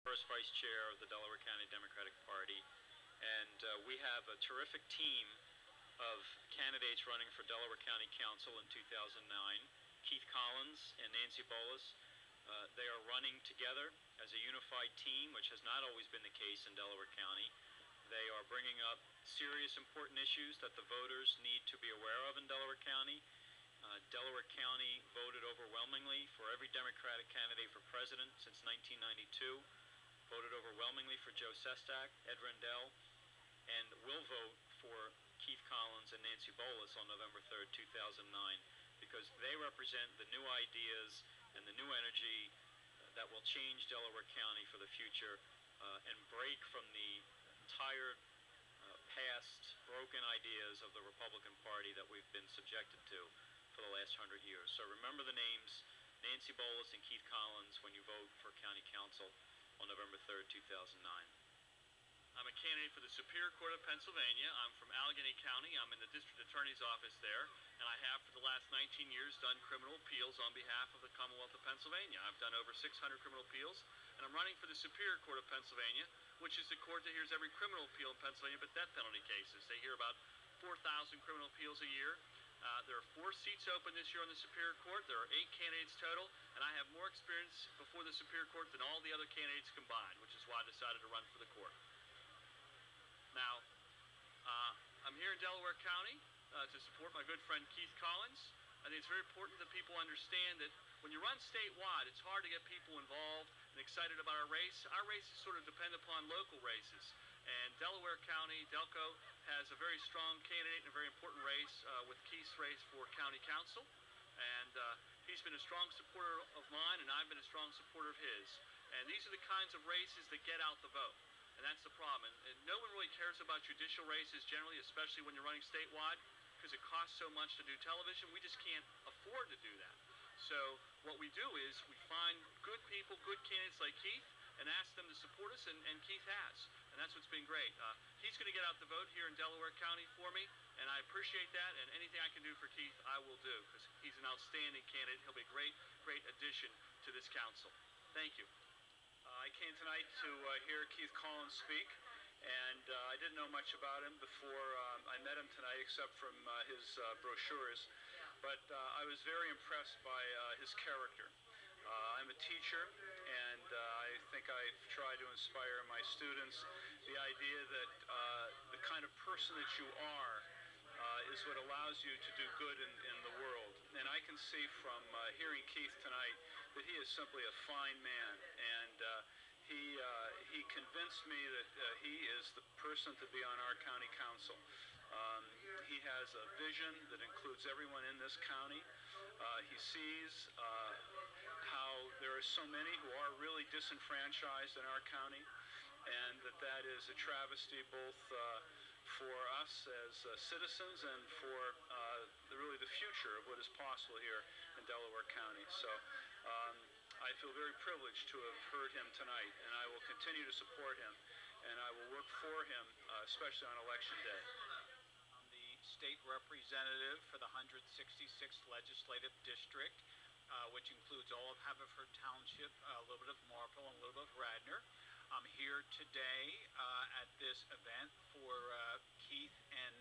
first vice chair of the Delaware County Democratic Party, and we have a terrific team of candidates running for Delaware County Council in 2009. Keith Collins and Nancy Bolas. They are running together as a unified team, which has not always been the case in Delaware County. They are bringing up serious, important issues that the voters need to be aware of in Delaware County. Delaware County voted overwhelmingly for every Democratic candidate for president since 1992, voted overwhelmingly for Joe Sestak, Ed Rendell, and will vote for Keith Collins and Nancy Bolas on November 3rd, 2009, because they represent the new ideas and the new energy that will change Delaware County for the future and break from the tired, past, broken ideas of the Republican Party that we've been subjected to for the last 100 years. So remember the names, Nancy Bolas and Keith Collins, when you vote for County Council on November 3rd, 2009. I'm a candidate for the Superior Court of Pennsylvania. I'm from Allegheny County. I'm in the District Attorney's Office there, and I have for the last 19 years done criminal appeals on behalf of the Commonwealth of Pennsylvania. I've done over 600 criminal appeals, and I'm running for the Superior Court of Pennsylvania, which is the court that hears every criminal appeal in Pennsylvania but death penalty cases. They hear about 4,000 criminal appeals a year. There are 4 seats open this year on the Superior Court. There are 8 candidates total, and I have more experience before the Superior Court than all the other candidates combined, which is why I decided to run for the court. Now, I'm here in Delaware County to support my good friend Keith Collins. I think it's very important that people understand that when you run statewide, it's hard to get people involved and excited about our race. Our races sort of depend upon local races. And Delaware County, Delco, has a very strong candidate in a very important race with Keith's race for County Council. And he's been a strong supporter of mine, and I've been a strong supporter of his. And these are the kinds of races that get out the vote. And that's the problem. And no one really cares about judicial races generally, especially when you're running statewide, because it costs so much to do television. We just can't afford to do that. So what we do is we find good people, good candidates like Keith, and ask them to support us, and Keith has. And that's what's been great. He's going to get out the vote here in Delaware County for me, and I appreciate that, and anything I can do for Keith, I will do, because he's an outstanding candidate. He'll be a great, great addition to this council. Thank you. I came tonight to hear Keith Collins speak, and I didn't know much about him before I met him tonight, except from his brochures, but I was very impressed by his character. I'm a teacher, and I think I've tried to inspire my students the idea that the kind of person that you are is what allows you to do good in the world. And I can see from hearing Keith tonight that he is simply a fine man, and he convinced me that he is the person to be on our county council. He has a vision that includes everyone in this county. He sees how there are so many who are really disenfranchised in our county, and that is a travesty both for us as citizens and for really the future of what is possible here in Delaware County. So I feel very privileged to have heard him tonight, and I will continue to support him, and I will work for him, especially on Election Day. I'm the state representative for the 166th Legislative District, which includes all of Haverford Township, a little bit of Marple, and a little bit of Radnor. I'm here today at this event for Keith and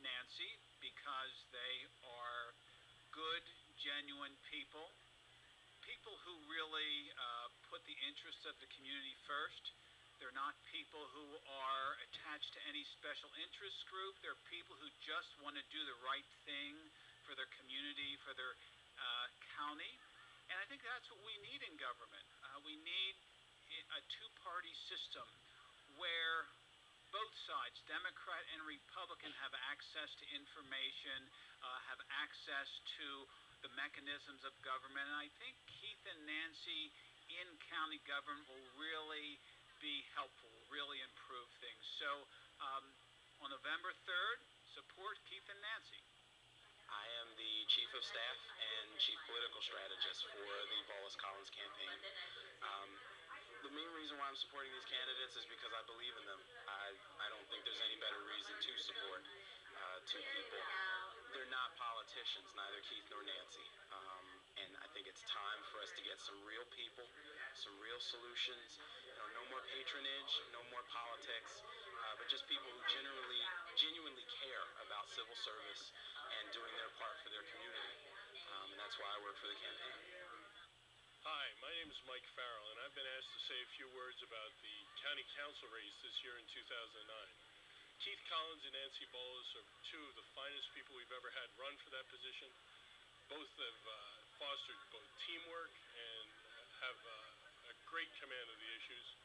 Nancy because they are good, genuine people who really put the interests of the community first. They're not people who are attached to any special interest group. They're people who just want to do the right thing for their community, for their county. And I think that's what we need in government. We need a two-party system where both sides, Democrat and Republican, have access to information, have access to the mechanisms of government. And I think Keith and Nancy in county government will really be helpful, really improve things. So on November 3rd, support Keith and Nancy. I am the Chief of Staff and Chief Political Strategist for the Bolas Collins campaign. The main reason why I'm supporting these candidates is because I believe in them. I don't think there's any better reason to support two people. They're not politicians, neither Keith nor Nancy. And I think it's time for us to get some real people, some real solutions. No more patronage, no more politics, but just people who genuinely care about civil service and doing their part for their community. And that's why I work for the campaign. Hi, my name is Mike Farrell, and I've been asked to say a few words about the county council race this year in 2009. Keith Collins and Nancy Bolus are two of the finest people we've ever had run for that position. Both have fostered both teamwork and have a great command of the issues.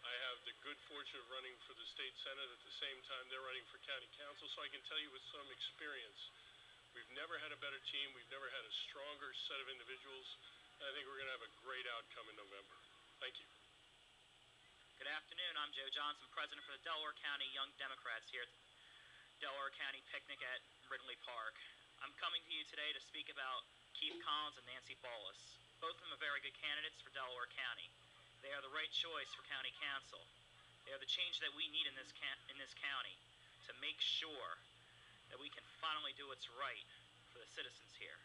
I have the good fortune of running for the state senate at the same time they're running for county council, so I can tell you with some experience, we've never had a better team, we've never had a stronger set of individuals, and I think we're going to have a great outcome in November. Thank you. Good afternoon. I'm Joe Johnson, president for the Delaware County Young Democrats here at the Delaware County Picnic at Ridley Park. I'm coming to you today to speak about Keith Collins and Nancy Bolus. Both of them are very good candidates for Delaware County. They are the right choice for county council. They are the change that we need in this county to make sure that we can finally do what's right for the citizens here.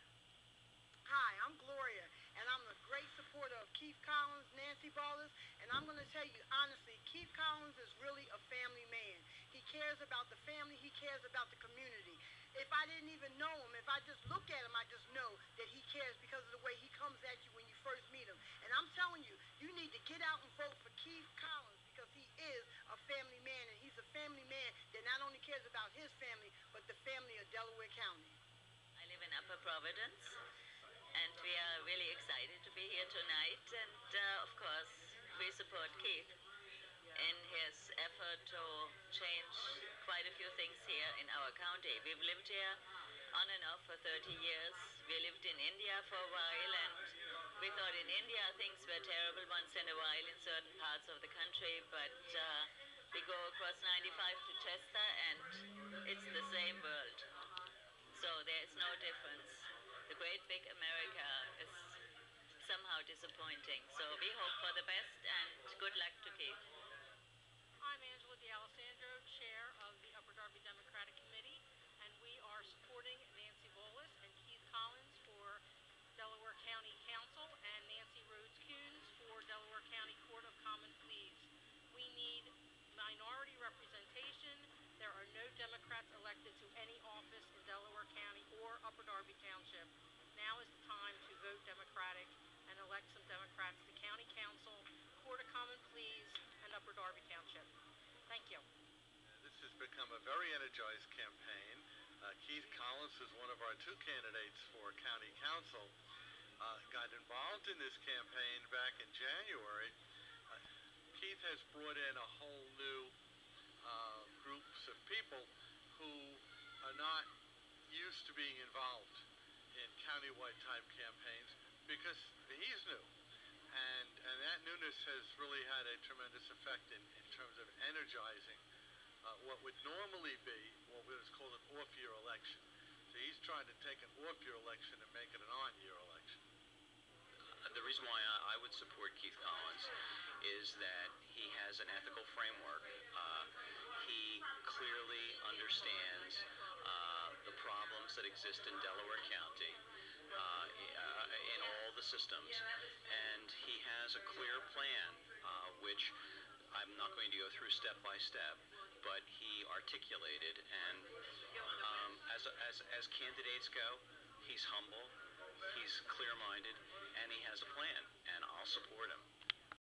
Hi, I'm Gloria, and I'm a great supporter of Keith Collins, Nancy Bolus, and I'm going to tell you honestly, Keith Collins is really a family man. He cares about the family, he cares about the community. If I didn't even know him, if I just look at him, I just know that he cares because of the way he comes at you when you first meet him. And I'm telling you, you need to get out and vote for Keith Collins because he is a family man, and he's a family man that not only cares about his family, but the family of Delaware County. I live in Upper Providence, and we are really excited to be here tonight, and of course, we support Keith in his effort to change quite a few things here in our county. We've lived here on and off for 30 years. We lived in India for a while, and we thought in India things were terrible once in a while in certain parts of the country, but we go across 95 to Chester, and it's the same world. So there is no difference. The great big America is somehow disappointing. So we hope for the best, and good luck to Keith. I'm Angela D'Alessandro, Chair of the Upper Darby Democratic Committee, and we are supporting Nancy Bolus and Keith Collins for Delaware County Council and Nancy Rhodes-Kuhns for Delaware County Court of Common Pleas. We need minority representation. There are no Democrats elected to any office in Delaware County or Upper Darby Township. Now is the time to vote Democratic and elect some Democrats to County Council, Court of Common Pleas, and Upper Darby Township. Thank you. This has become a very energized campaign. Keith Collins is one of our two candidates for county council. Got involved in this campaign back in January. Keith has brought in a whole new groups of people who are not used to being involved in countywide type campaigns because he's new. And that newness has really had a tremendous effect in terms of energizing what would normally be what is called an off-year election. So he's trying to take an off-year election and make it an on-year election. The reason why I would support Keith Collins is that he has an ethical framework. He clearly understands the problems that exist in Delaware County in all the systems, and he has a clear plan, which I'm not going to go through step by step, but he articulated, and as candidates go, he's humble, he's clear-minded, and he has a plan, and I'll support him.